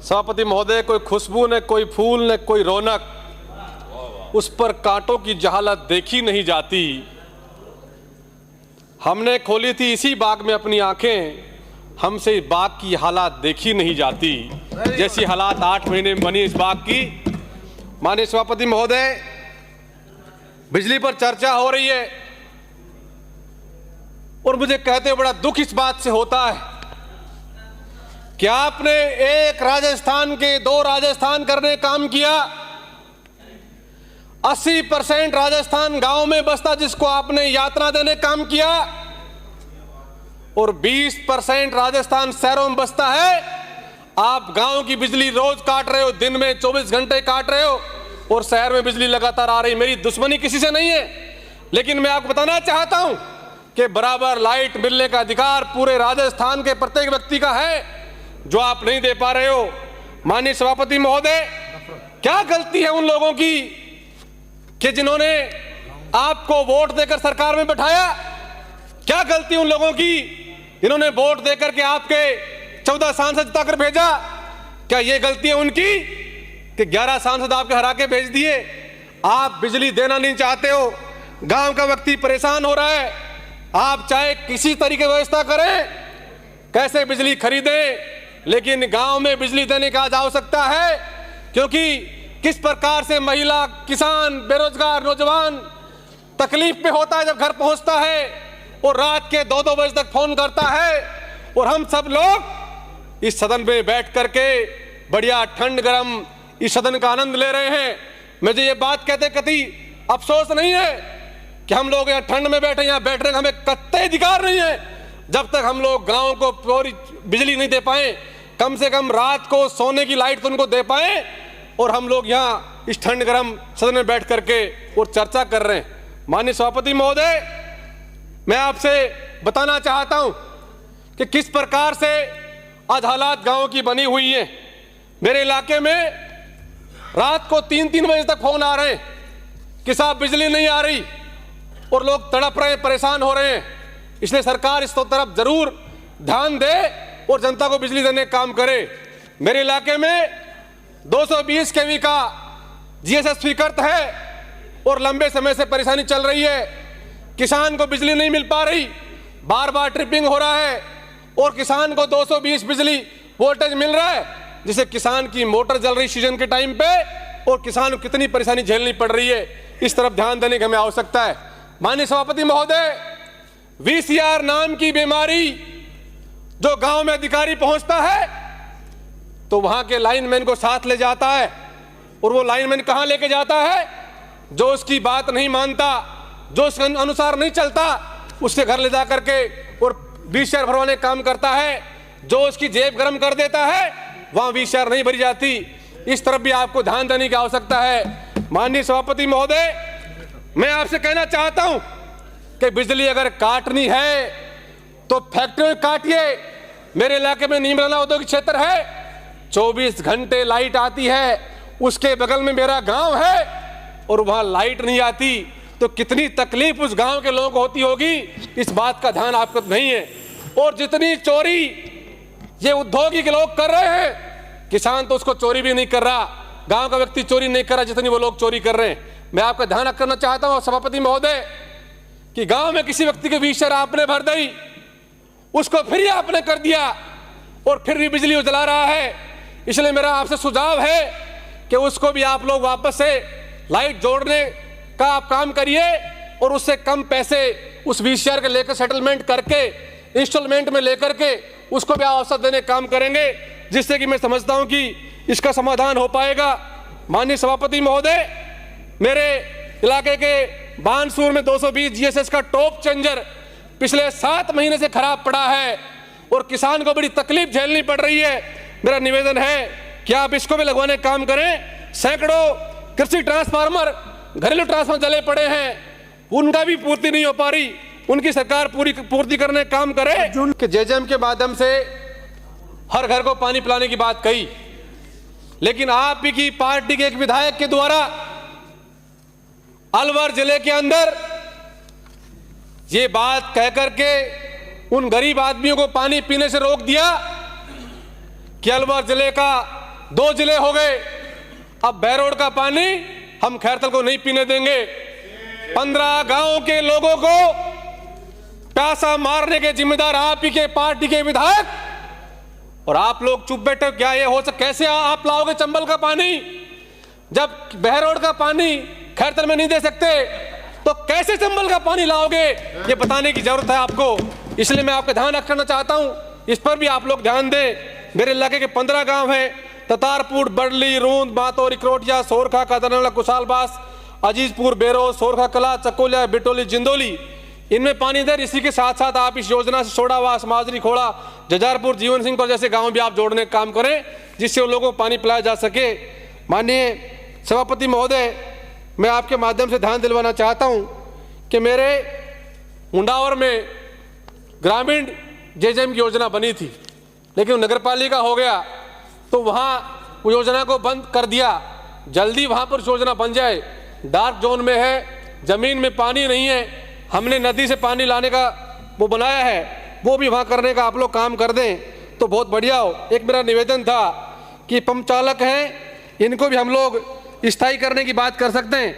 सभापति महोदय, कोई खुशबू न कोई फूल न कोई रौनक, उस पर कांटों की जहालत देखी नहीं जाती। हमने खोली थी इसी बाग में अपनी आंखें, हमसे इस बाग की हालात देखी नहीं जाती। जैसी हालात 8 महीने में बनी इस बाग की। माननीय सभापति महोदय, बिजली पर चर्चा हो रही है और मुझे कहते हुए बड़ा दुख इस बात से होता है कि आपने एक राजस्थान के 2 राजस्थान करने काम किया। 80% राजस्थान गांव में बसता जिसको आपने यात्रा देने काम किया, और 20% राजस्थान शहरों में बसता है। आप गांव की बिजली रोज काट रहे हो, दिन में 24 घंटे काट रहे हो, और शहर में बिजली लगातार आ रही। मेरी दुश्मनी किसी से नहीं है, लेकिन मैं आपको बताना चाहता हूं कि बराबर लाइट मिलने का अधिकार पूरे राजस्थान के प्रत्येक व्यक्ति का है, जो आप नहीं दे पा रहे हो। माननीय सभापति महोदय, क्या गलती है उन लोगों की कि जिन्होंने आपको वोट देकर सरकार में बैठाया? क्या गलती उन लोगों की जिन्होंने वोट देकर के आपके 14 सांसद जिताकर भेजा? क्या ये गलती है उनकी कि 11 सांसद आपके हरा के भेज दिए? आप बिजली देना नहीं चाहते हो, गांव का व्यक्ति परेशान हो रहा है। आप चाहे किसी तरीके की व्यवस्था करें, कैसे बिजली खरीदें, लेकिन गांव में बिजली देने की आज आवश्यकता है। क्योंकि किस प्रकार से महिला, किसान, बेरोजगार नौजवान तकलीफ में होता है जब घर पहुंचता है और रात के 2-2 बजे तक फोन करता है, और हम सब लोग इस सदन में बैठ करके बढ़िया ठंड गरम इस सदन का आनंद ले रहे हैं। मुझे ये बात कहते कति अफसोस नहीं है कि हम लोग यहाँ ठंड में बैठे, यहाँ बैठने का हमें कतई अधिकार नहीं है जब तक हम लोग गांव को पूरी बिजली नहीं दे पाए। कम से कम रात को सोने की लाइट तो उनको दे पाए, और हम लोग यहाँ इस ठंड गरम सदन में बैठ करके और चर्चा कर रहे हैं। माननीय सभापति महोदय, मैं आपसे बताना चाहता हूं कि किस प्रकार से आज हालात गांव की बनी हुई है। मेरे इलाके में रात को 3-3 बजे तक फोन आ रहे हैं कि साहब बिजली नहीं आ रही, और लोग तड़प रहे हैं, परेशान हो रहे हैं। इसलिए सरकार इस तरफ जरूर ध्यान दे और जनता को बिजली देने का काम करे। मेरे इलाके में 220 केवी का जीएसएस स्वीकृत है और लंबे समय से परेशानी चल रही है। किसान को बिजली नहीं मिल पा रही, बार बार ट्रिपिंग हो रहा है, और किसान को 220 बिजली वोल्टेज मिल रहा है, जिससे किसान की मोटर जल रही सीजन के टाइम पे, और किसान को कितनी परेशानी झेलनी पड़ रही है। इस तरफ ध्यान देने की हमें आवश्यकता है। माननीय सभापति महोदय, वीसीआर नाम की बीमारी जो गांव में अधिकारी पहुंचता है तो वहां के लाइनमैन को साथ ले जाता है, और वो लाइनमैन कहां लेके जाता है? जो उसकी बात नहीं मानता, जो उसके अनुसार नहीं चलता, उसके घर ले जा करके और वीसीआर भरवाने का काम करता है। जो उसकी जेब गर्म कर देता है, वहां वीसीआर नहीं भरी जाती। इस तरफ भी आपको ध्यान देने की आवश्यकता है। माननीय सभापति महोदय, मैं आपसे कहना चाहता हूं कि बिजली अगर काटनी है तो फैक्ट्री में काटिए। मेरे इलाके में नीमराना औद्योगिक क्षेत्र है, 24 घंटे लाइट आती है। उसके बगल में मेरा गांव है और वहां लाइट नहीं आती, तो कितनी तकलीफ उस गांव के लोगों को होती होगी, इस बात का ध्यान आपको नहीं है। और जितनी चोरी ये उद्योगी के लोग कर रहे हैं, किसान तो उसको चोरी भी नहीं कर रहा, गांव का व्यक्ति चोरी नहीं कर रहा जितनी वो लोग चोरी कर रहे हैं। मैं आपका ध्यान करना चाहता हूं सभापति महोदय कि गांव में किसी व्यक्ति के वीसीआर आपने भर दी, उसको फिर ही आपने कर दिया और फिर भी बिजली जला रहा है। इसलिए मेरा आपसे सुझाव है कि उसको भी आप लोग वापस से लाइट जोड़ने का आप काम करिए, और उससे कम पैसे उस वीसीआर के लेकर सेटलमेंट करके इंस्टॉलमेंट में लेकर के उसको भी अवसर देने का काम करेंगे, जिससे कि मैं समझता हूं कि इसका समाधान हो पाएगा। माननीय सभापति महोदय, मेरे इलाके के बानसूर में 220 जीएसएस का टॉप चेंजर पिछले 7 महीने से खराब पड़ा है और किसान को बड़ी तकलीफ झेलनी पड़ रही है। मेरा निवेदन है कि आप इसको भी लगवाने का काम करें। सैकड़ों कृषि ट्रांसफार्मर, घरेलू ट्रांसफार्मर जले पड़े हैं, उनका भी पूर्ति नहीं हो पा रही, उनकी सरकार पूर्ति करने का काम करे। कि जेजेएम के माध्यम से हर घर को पानी पिलाने की बात कही, लेकिन आप ही की पार्टी के एक विधायक के द्वारा अलवर जिले के अंदर ये बात कहकर के उन गरीब आदमियों को पानी पीने से रोक दिया कि अलवर जिले का 2 जिले हो गए। अब बहरोड का पानी हम खैरतल को नहीं पीने देंगे। 15 गांव के लोगों को प्यासा मारने के जिम्मेदार आप ही के पार्टी के विधायक, और आप लोग चुप बैठे। क्या ये हो सकता? कैसे आप लाओगे चंबल का पानी? जब बहरोड का पानी खैरतल में नहीं दे सकते तो कैसे चंबल का पानी लाओगे? ये बताने की जरूरत है आपको। इसलिए मैं आपका ध्यान रखना चाहता हूं, इस पर भी आप लोग ध्यान दें। मेरे इलाके के 15 गांव हैं, ततारपुर, बडली, रूंद, मातौरी, क्रोटिया, सोरखा, कदरनाला, कुशालबास, अजीजपुर, बेरो, सोरखा कला, चकोलिया, बिटोली, जिंदोली, इनमें पानी दे। इसी के साथ साथ आप इस योजना से सोडावास, माजरी, खोड़ा, जजारपुर, जीवन सिंहपुर जैसे गांव भी आप जोड़ने का काम करें, जिससे उन लोगों को पानी पिलाया जा सके। माननीय सभापति महोदय, मैं आपके माध्यम से ध्यान दिलवाना चाहता हूं कि मेरे मुंडावर में ग्रामीण जेजेएम की योजना बनी थी, लेकिन नगर पालिका हो गया तो वहां वो योजना को बंद कर दिया। जल्दी वहां पर योजना बन जाए। डार्क जोन में है, जमीन में पानी नहीं है, हमने नदी से पानी लाने का वो बनाया है, वो भी वहां करने का आप लोग काम कर दें तो बहुत बढ़िया हो। एक मेरा निवेदन था कि पंप चालक हैं, इनको भी हम लोग स्थायी करने की बात कर सकते हैं।